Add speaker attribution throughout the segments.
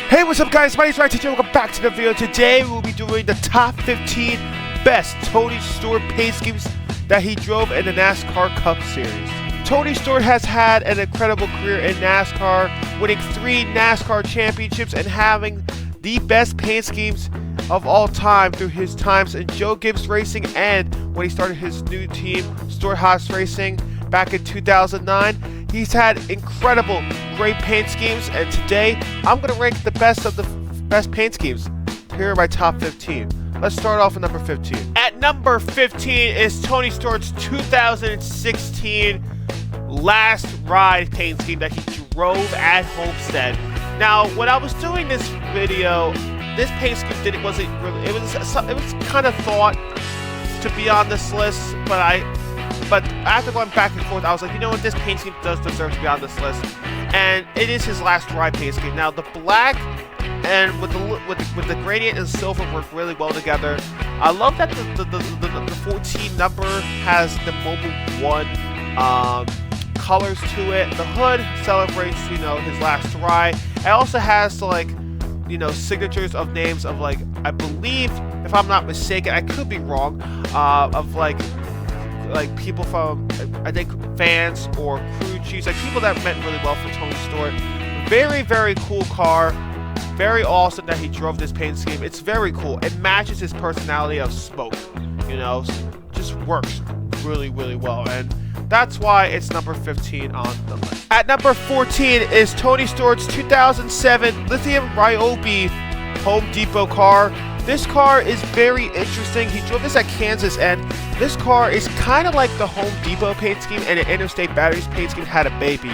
Speaker 1: Hey, what's up guys, my name is Ryan today. Welcome back to the video. Today we'll be doing the top 15 best Tony Stewart paint schemes that he drove in the NASCAR Cup Series. Tony Stewart has had an incredible career in NASCAR, winning 3 NASCAR championships and having the best paint schemes of all time through his times in Joe Gibbs Racing and when he started his new team, Stewart Haas Racing, back in 2009. He's had incredible, great paint schemes, and today I'm going to rank the best of the best paint schemes. Here are my top 15. Let's start off with number 15. At number 15 is Tony Stewart's 2016 last ride paint scheme that he drove at Homestead. Now, when I was doing this video, this paint scheme it was kind of thought to be on this list, but after going back and forth, I was like, you know what, this paint scheme does deserve to be on this list, and it is his last ride paint scheme. Now, the black and with the gradient and silver work really well together. I love that the 14 number has the Mobile 1 colors to it. The hood celebrates, you know, his last ride. It also has signatures of names of, like, I believe, if I'm not mistaken, I could be wrong, of like people from, I think, fans or crew chiefs, like people that meant really well for Tony Stewart. Very, very cool car. Very awesome that he drove this paint scheme. It's very cool. It matches his personality of smoke. You know, just works really, really well. And that's why it's number 15 on the list. At number 14 is Tony Stewart's 2007 Lithium Ryobi Home Depot car. This car is very interesting. He drove this at Kansas, and this car is kind of like the Home Depot paint scheme and an Interstate Batteries paint scheme had a baby.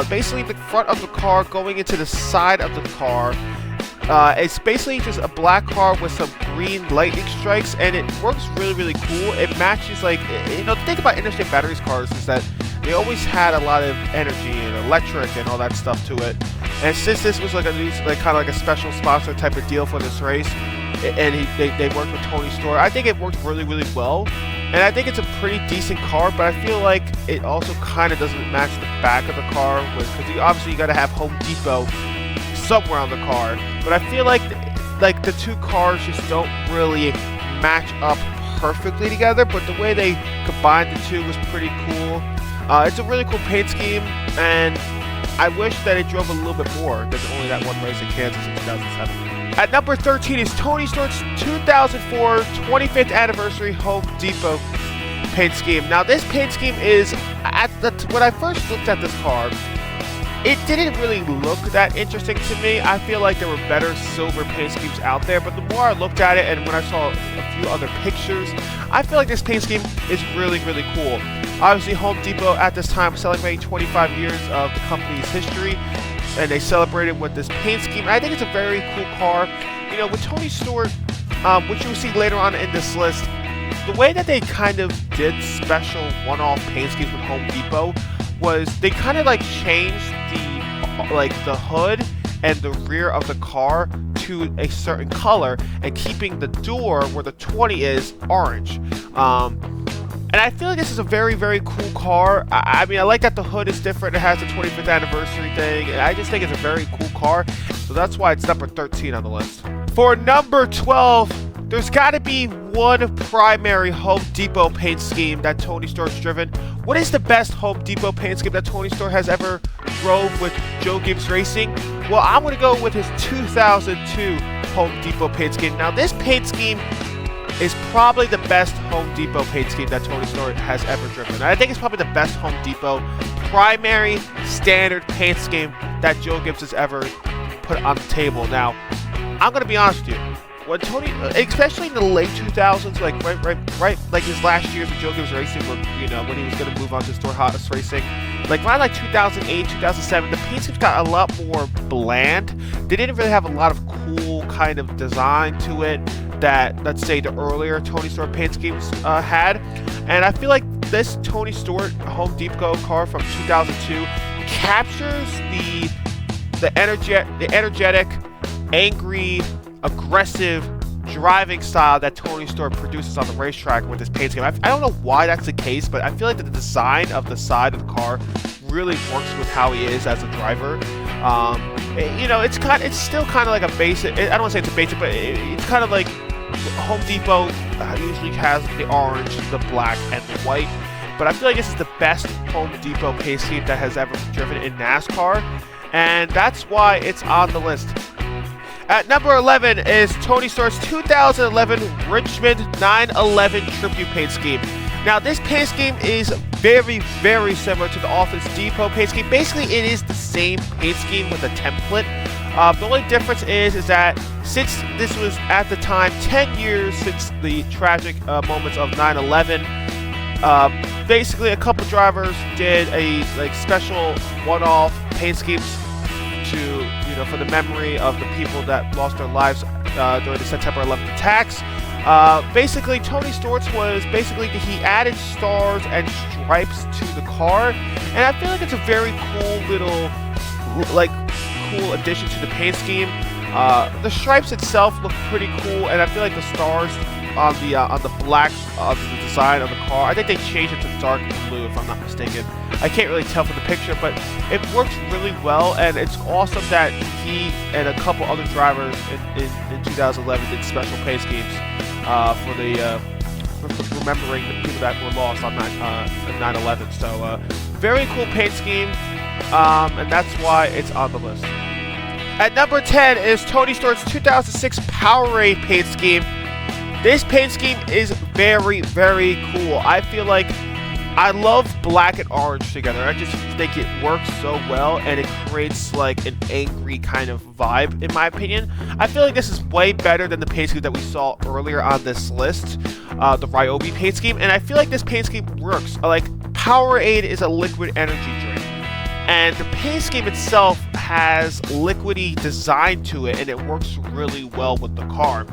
Speaker 1: Basically, the front of the car going into the side of the car, it's basically just a black car with some green lightning strikes, and it works really, really cool. It matches, like, you know, the thing about Interstate Batteries cars is that they always had a lot of energy and electric and all that stuff to it. And since this was like a new, kind of like a special sponsor type of deal for this race, and they worked with Tony Stewart, I think it worked really, really well. And I think it's a pretty decent car, but I feel like it also kind of doesn't match the back of the car, because obviously you got to have Home Depot somewhere on the car. But I feel like the two cars just don't really match up perfectly together, but the way they combined the two was pretty cool. It's a really cool paint scheme, and I wish that it drove a little bit more than only that one race in Kansas in 2007. At number 13 is Tony Stewart's 2004 25th anniversary Home Depot paint scheme. Now, this paint scheme is, when I first looked at this car, it didn't really look that interesting to me. I feel like there were better silver paint schemes out there, but the more I looked at it and when I saw a few other pictures, I feel like this paint scheme is really, really cool. Obviously, Home Depot at this time was celebrating 25 years of the company's history, and they celebrated with this paint scheme. I think it's a very cool car. You know, with Tony Stewart, which you'll see later on in this list, the way that they kind of did special one-off paint schemes with Home Depot was they kind of like changed the hood and the rear of the car to a certain color and keeping the door where the 20 is orange. And I feel like this is a very, very cool car. I mean, I like that the hood is different. It has the 25th anniversary thing. And I just think it's a very cool car. So that's why it's number 13 on the list. For number 12, there's got to be one primary Home Depot paint scheme that Tony Stewart's driven. What is the best Home Depot paint scheme that Tony Stewart has ever drove with Joe Gibbs Racing? Well, I'm going to go with his 2002 Home Depot paint scheme. Now, this paint scheme is probably the best Home Depot paint scheme that Tony Stewart has ever driven. And I think it's probably the best Home Depot primary standard paint scheme that Joe Gibbs has ever put on the table. Now, I'm going to be honest with you. When Tony, especially in the late 2000s, right, like his last years with Joe Gibbs Racing, when he was going to move on to Stewart Haas Racing, like around 2008, 2007, the paint schemes got a lot more bland. They didn't really have a lot of cool kind of design to it that, let's say, the earlier Tony Stewart paint schemes had. And I feel like this Tony Stewart Home Depot car from 2002 captures the energetic, angry, aggressive driving style that Tony Stewart produces on the racetrack with this paint scheme. I don't know why that's the case, but I feel like the design of the side of the car really works with how he is as a driver. it's still kind of like a basic. I don't want to say it's a basic, but it's kind of like Home Depot usually has the orange, the black, and the white. But I feel like this is the best Home Depot paint scheme that has ever been driven in NASCAR, and that's why it's on the list. At number 11 is Tony Stewart's 2011 Richmond 911 Tribute paint scheme. Now, this paint scheme is very, very similar to the Office Depot paint scheme. Basically, it is the same paint scheme with a template. The only difference is that since this was at the time 10 years since the tragic moments of 9/11, basically a couple drivers did a special one-off paint schemes to for the memory of the people that lost their lives during the September 11th attacks. Basically, Tony Stewart's was he added stars and stripes to the car, and I feel like it's a very cool little cool addition to the paint scheme. The stripes itself look pretty cool, and I feel like the stars on the black of the design of the car, I think they changed it to dark blue if I'm not mistaken. I can't really tell from the picture, but it works really well, and it's awesome that he and a couple other drivers in 2011 did special paint schemes for remembering the people that were lost on 9/11. So very cool paint scheme, and that's why it's on the list. At number 10 is Tony Stewart's 2006 Powerade paint scheme. This paint scheme is very, very cool. I feel like I love black and orange together. I just think it works so well, and it creates like an angry kind of vibe, in my opinion. I feel like this is way better than the paint scheme that we saw earlier on this list, the Ryobi paint scheme, and I feel like this paint scheme works. Like, Powerade is a liquid energy drink, and the paint scheme itself has liquidy design to it, and it works really well with the car.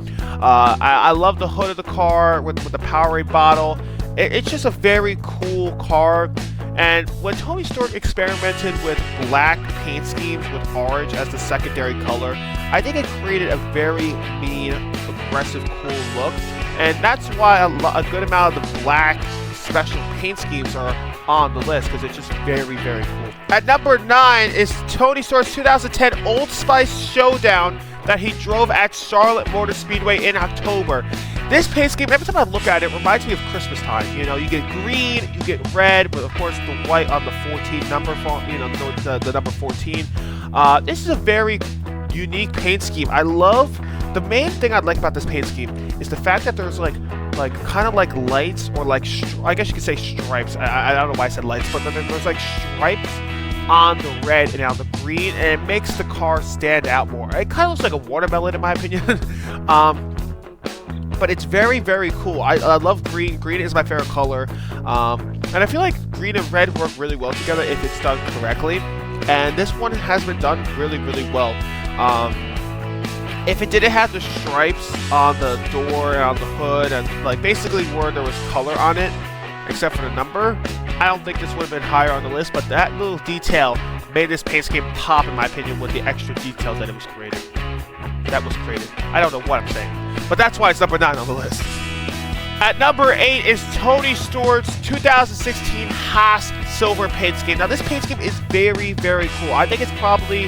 Speaker 1: I love the hood of the car with the Powerade bottle. It's just a very cool car. And when Tony Stewart experimented with black paint schemes with orange as the secondary color, I think it created a very mean, aggressive, cool look. And that's why a good amount of the black special paint schemes are on the list, because it's just very, very cool. At number 9 is Tony Stewart's 2010 Old Spice Showdown that he drove at Charlotte Motor Speedway in October. This paint scheme, every time I look at it, reminds me of Christmas time. You get green, you get red, but of course the white on the 14 number, the number 14. This is a very unique paint scheme. I love, the main thing I like about this paint scheme is the fact that there's kind of like lights, or I guess you could say stripes. I don't know why I said lights, but there's like stripes on the red and on the green, and it makes the car stand out more. It kind of looks like a watermelon, in my opinion. But it's very, very cool. I love green. Green is my favorite color. And I feel like green and red work really well together if it's done correctly. And this one has been done really, really well. If it didn't have the stripes on the door and on the hood, and basically where there was color on it, except for the number, I don't think this would have been higher on the list. But that little detail made this paint scheme pop, in my opinion, with the extra details that it was created. I don't know what I'm saying, but that's why it's number 9 on the list. At number 8 is Tony Stewart's 2016 Haas Silver paint scheme. Now, this paint scheme is very, very cool. I think it's probably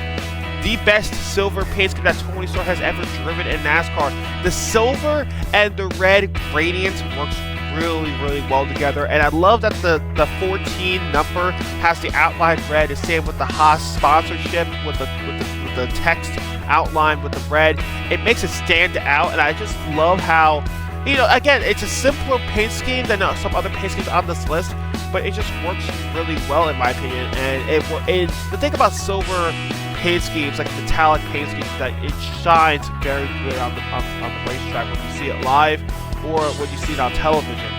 Speaker 1: the best silver paint scheme that Tony Stewart has ever driven in NASCAR. The silver and the red gradients works really, really well together, and I love that the 14 number has the outline red. The same with the Haas sponsorship with the text outline with the red. It makes it stand out, and I just love how, again, it's a simpler paint scheme than some other paint schemes on this list, but it just works really well, in my opinion. And the thing about silver paint schemes, like metallic paint schemes, that it shines very good on the racetrack when you see it live or when you see it on television.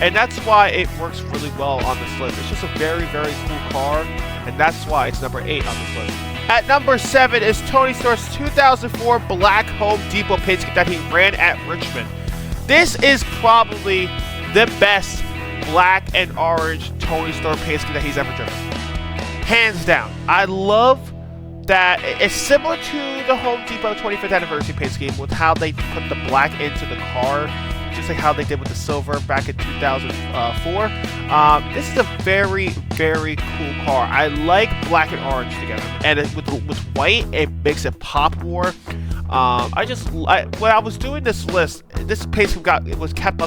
Speaker 1: And that's why it works really well on this list. It's just a very, very cool car, and that's why it's number 8 on this list. At number 7 is Tony Stewart's 2004 Black Home Depot paint scheme that he ran at Richmond. This is probably the best black and orange Tony Stewart paint scheme that he's ever driven. Hands down. I love that it's similar to the Home Depot 25th anniversary paint scheme with how they put the black into the car just like how they did with the silver back in 2004. This is a very, very cool car. I like black and orange together, and with white, it makes it pop more. When I was doing this list, this pace kept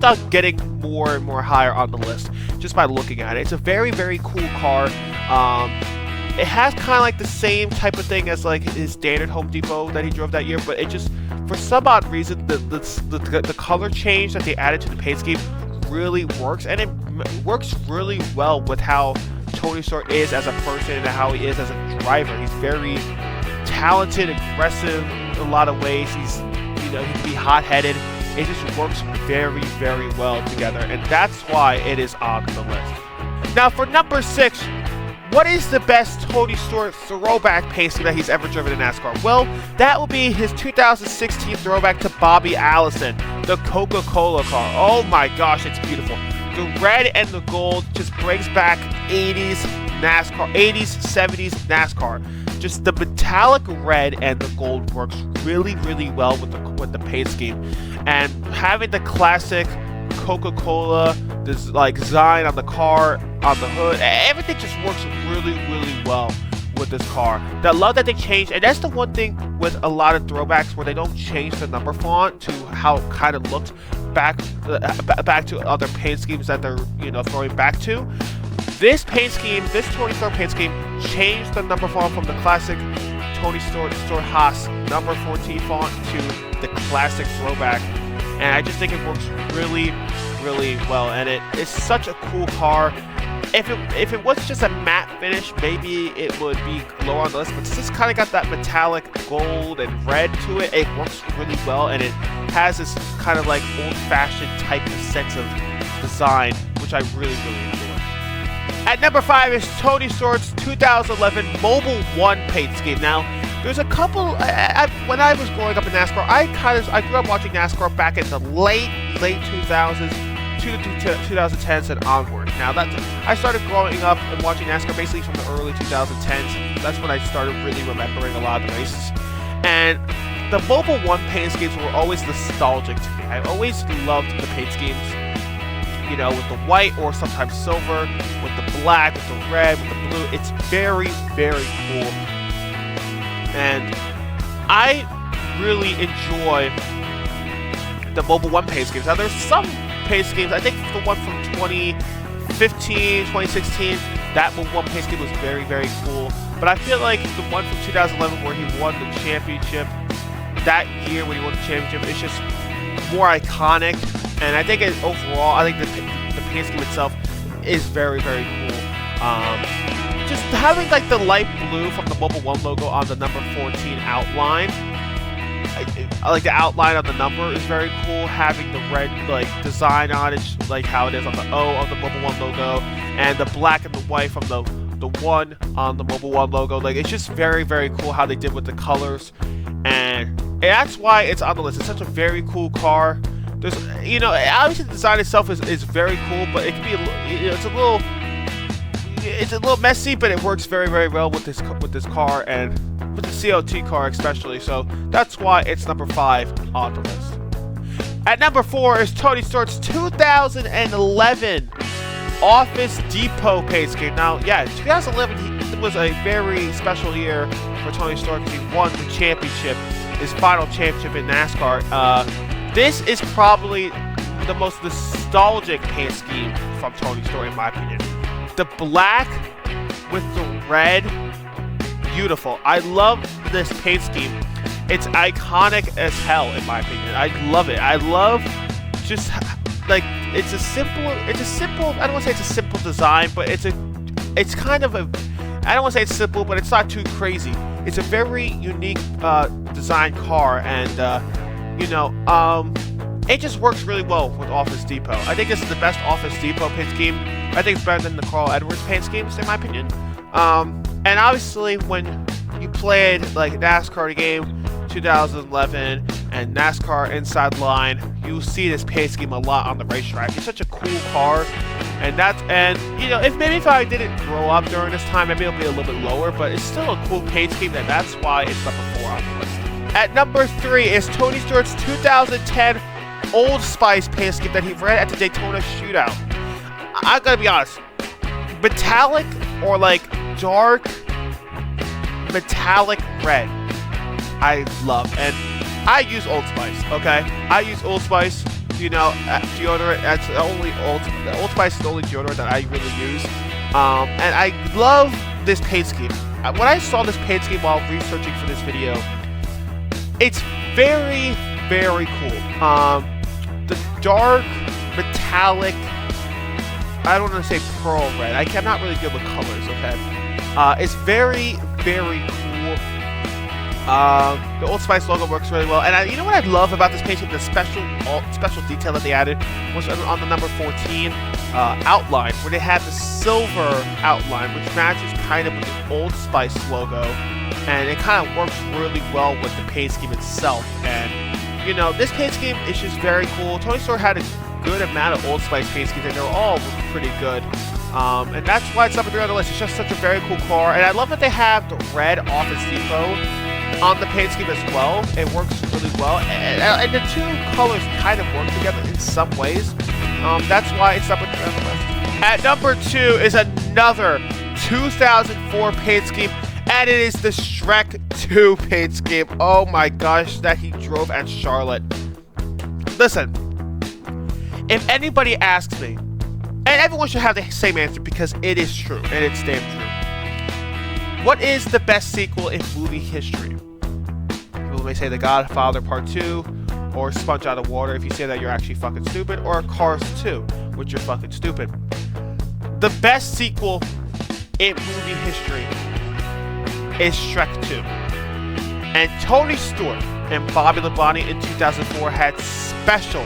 Speaker 1: on getting more and more higher on the list just by looking at it. It's a very, very cool car. It has kind of like the same type of thing as like his standard Home Depot that he drove that year, but it just, for some odd reason, the color change that they added to the paint scheme really works, and it works really well with how Tony Stewart is as a person and how he is as a driver. He's very talented, aggressive in a lot of ways. He can be hot-headed. It just works very, very well together, and that's why it is on the list. Now for number 6, what is the best Tony Stewart throwback pace scheme that he's ever driven in NASCAR? Well, that will be his 2016 throwback to Bobby Allison, the Coca-Cola car. Oh my gosh, it's beautiful. The red and the gold just brings back 80s NASCAR, 80s, 70s NASCAR. Just the metallic red and the gold works really, really well with the paint scheme, and having the classic Coca-Cola design on the car, on the hood, everything just works really, really well with this car. I love that they changed, and that's the one thing with a lot of throwbacks where they don't change the number font to how it kind of looked back to other paint schemes that they're throwing back to. This paint scheme, this Tony Stewart paint scheme, changed the number font from the classic Tony Stewart Haas number 14 font to the classic throwback, and I just think it works really, really well, and it is such a cool car. If it was just a matte finish, maybe it would be lower on the list, but this kind of got that metallic gold and red to it. It works really well, and it has this kind of like old-fashioned type of sense of design, which I really, really enjoy. At number 5 is Tony Stewart's 2011 Mobil 1 paint scheme. Now, there's a couple. When I was growing up in NASCAR, I grew up watching NASCAR back in the late 2000s to the 2010s and onward. Now I started growing up and watching NASCAR basically from the early 2010s. That's when I started really remembering a lot of the races. And the Mobil 1 paint schemes were always nostalgic to me. I always loved the paint schemes. With the white or sometimes silver, with the black, with the red, with the blue. It's very, very cool. And I really enjoy the Mobil 1 paint schemes. Now, there's some paint schemes. I think the one from 2015, 2016, that Mobil 1 paint scheme was very, very cool. But I feel like the one from 2011 where he won the championship, that year when he won the championship, it's just more iconic. And I think overall, I think the paint scheme itself is very, very cool. Just having like the light blue from the Mobil 1 logo on the number 14 outline. I like the outline of the number is very cool. Having the red design on it, like how it is on the O of the Mobil 1 logo, and the black and the white from the 1 on the Mobil 1 logo. It's just very, very cool how they did with the colors, and that's why it's on the list. It's such a very cool car. There's, obviously the design itself is very cool, but it can be, it's a little messy, but it works very, very well with this car and with the COT car especially. So that's why it's number 5 on the list. At number 4 is Tony Stewart's 2011 Office Depot paint scheme. Now, yeah, 2011 was a very special year for Tony Stewart because he won the championship, his final championship in NASCAR. This is probably the most nostalgic paint scheme from Tony Stewart, in my opinion. The black with the red, beautiful. I love this paint scheme. It's iconic as hell, in my opinion. I love it. I love just it's a simple. I don't want to say it's a simple design, but it's kind of a. I don't want to say it's simple, but it's not too crazy. It's a very unique design car, and it just works really well with Office Depot. I think this is the best Office Depot paint scheme. I think it's better than the Carl Edwards paint schemes, in my opinion. And obviously, when you played NASCAR game 2011 and NASCAR Inside Line, you'll see this paint scheme a lot on the racetrack. It's such a cool car, and if I didn't grow up during this time, maybe it'll be a little bit lower, but it's still a cool paint scheme, and that's why it's number 4 on the list. At number 3 is Tony Stewart's 2010 Old Spice paint scheme that he ran at the Daytona Shootout. I gotta be honest, metallic or like dark metallic red, I love, and I use Old Spice. Okay, I use Old Spice. You know, deodorant. That's the only Old Spice is the only deodorant that I really use. And I love this paint scheme. When I saw this paint scheme while researching for this video, it's very, very cool. The dark metallic, I don't want to say pearl red. I'm not really good with colors, okay? It's very, very cool. The Old Spice logo works really well. And you know what I love about this paint scheme? The special detail that they added was on the number 14 outline, where they had the silver outline, which matches kind of with the Old Spice logo. And it kind of works really well with the paint scheme itself. And, you know, this paint scheme is just very cool. Tony Stewart had a good amount of Old Spice paint schemes, and they're all pretty good. And that's why it's up there on the list. It's just such a very cool car. And I love that they have the red Office Depot on the paint scheme as well. It works really well. And the two colors kind of work together in some ways. That's why it's up there on the list. At number 2 is another 2004 paint scheme. And it is the Shrek 2 paint scheme. Oh my gosh, that he drove at Charlotte. Listen, if anybody asks me, and everyone should have the same answer because it is true, and it's damn true. What is the best sequel in movie history? People may say The Godfather Part 2, or Sponge Out of Water if you say that you're actually fucking stupid, or Cars 2, which you're fucking stupid. The best sequel in movie history is Shrek 2. And Tony Stewart and Bobby Labonte in 2004 had special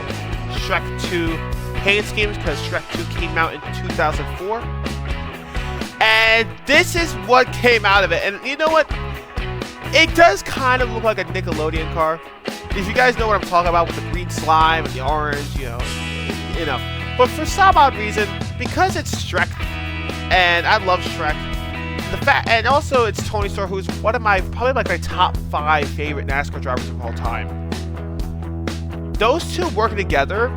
Speaker 1: Shrek 2 paint schemes because Shrek 2 came out in 2004. And this is what came out of it. And you know what? It does kind of look like a Nickelodeon car. If you guys know what I'm talking about with the green slime and the orange, you know. But for some odd reason, because it's Shrek, and I love Shrek, and also it's Tony Stewart, who's one of probably like my top 5 favorite NASCAR drivers of all time. Those two working together,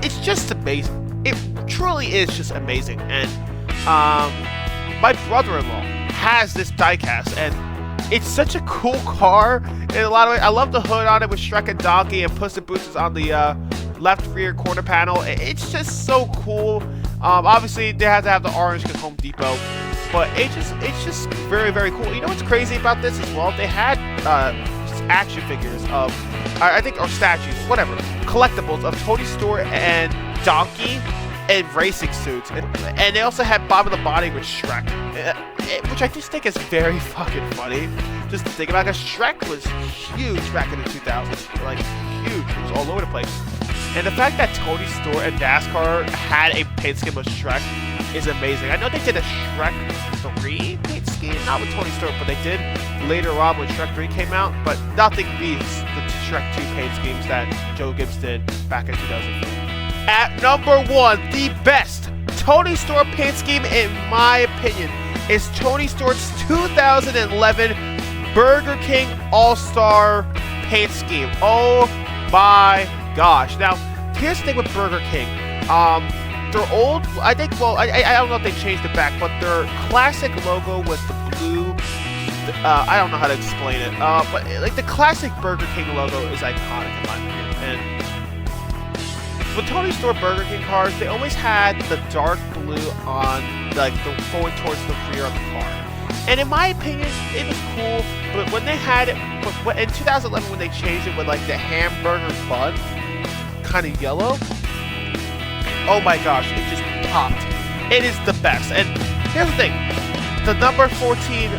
Speaker 1: it's just amazing. It truly is just amazing. And my brother-in-law has this diecast, and it's such a cool car in a lot of ways. I love the hood on it with Shrek and Donkey and Puss in Boots on the left rear corner panel. It's just so cool. Obviously, they have to have the orange because Home Depot. But it's just very, very cool. You know what's crazy about this as well? They had action figures of, I think, or statues, whatever, collectibles of Tony Stewart and Donkey in racing suits. And they also had Bobby Labonte with Shrek, which I just think is very fucking funny. Just to think about, because Shrek was huge back in the 2000s. Like, huge. It was all over the place. And the fact that Tony Stewart and NASCAR had a paint scheme of Shrek is amazing. I know they did a Shrek 3 paint scheme, not with Tony Stewart, but they did later on when Shrek 3 came out. But nothing beats the Shrek 2 paint schemes that Joe Gibbs did back in 2004. At number 1, the best Tony Stewart paint scheme, in my opinion, is Tony Stewart's 2011 Burger King All-Star paint scheme. Oh my gosh. Now, here's the thing with Burger King. Their old, I think, well, I don't know if they changed it back, but their classic logo with the blue, I don't know how to explain it, but like the classic Burger King logo is iconic in my opinion. And with Tony Stewart Burger King cars, they always had the dark blue on, like, going towards the rear of the car. And in my opinion, it was cool, but when they had it, in 2011 when they changed it with like the hamburger bun, kind of yellow, oh my gosh, it just popped. It is the best. And here's the thing. The number 14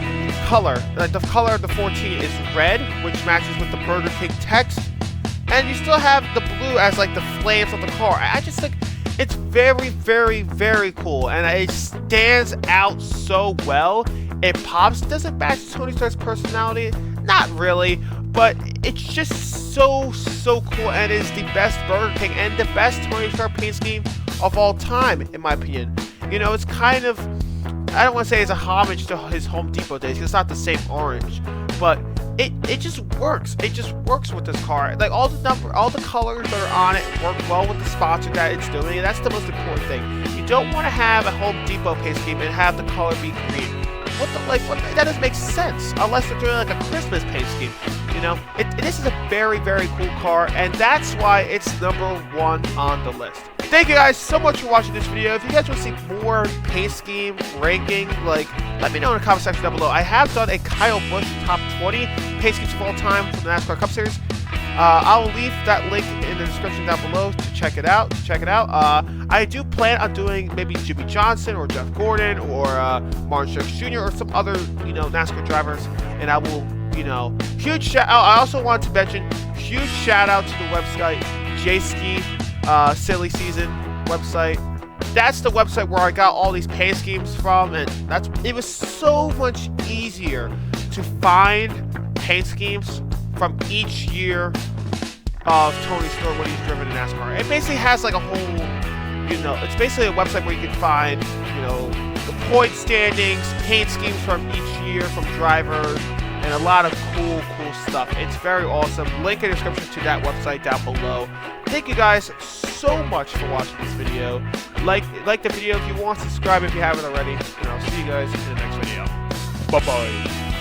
Speaker 1: color, like the color of the 14 is red, which matches with the Burger King text. And you still have the blue as like the flames of the car. I just think it's very, very, very cool. And it stands out so well. It pops. Does it match Tony Stark's personality? Not really. But it's just so cool, and is the best Burger King and the best Tony Stark paint scheme of all time, in my opinion. You know, it's kind of, I don't want to say it's a homage to his Home Depot days, because it's not the same orange, but it just works. It just works with this car. Like all the colors that are on it work well with the sponsor that it's doing, and that's the most important thing. You don't want to have a Home Depot paint scheme and have the color be green. That doesn't make sense unless they're doing like a Christmas paint scheme. You know, this is a very, very cool car, and that's why it's #1 on the list. Thank you guys so much for watching this video. If you guys want to see more paint scheme ranking, like, let me know in the comment section down below. I have done a Kyle Busch top 20 paint schemes of all time from the NASCAR Cup Series. I will leave that link in the description down below to check it out. I do plan on doing maybe Jimmy Johnson or Jeff Gordon or Martin Truex Jr. or some other, you know, NASCAR drivers, and I will, you know, huge shout out. I also wanted to mention huge shout out to the website J-Ski Silly Season website. That's the website where I got all these paint schemes from, and it was so much easier to find paint schemes from each year of Tony Stewart when he's driven in NASCAR. It basically has like a whole, you know, it's basically a website where you can find, you know, the point standings, paint schemes from each year from drivers, and a lot of cool stuff. It's very awesome. Link in the description to that website down below. Thank you guys so much for watching this video. Like the video if you want, subscribe if you haven't already, and I'll see you guys in the next video. Bye-bye.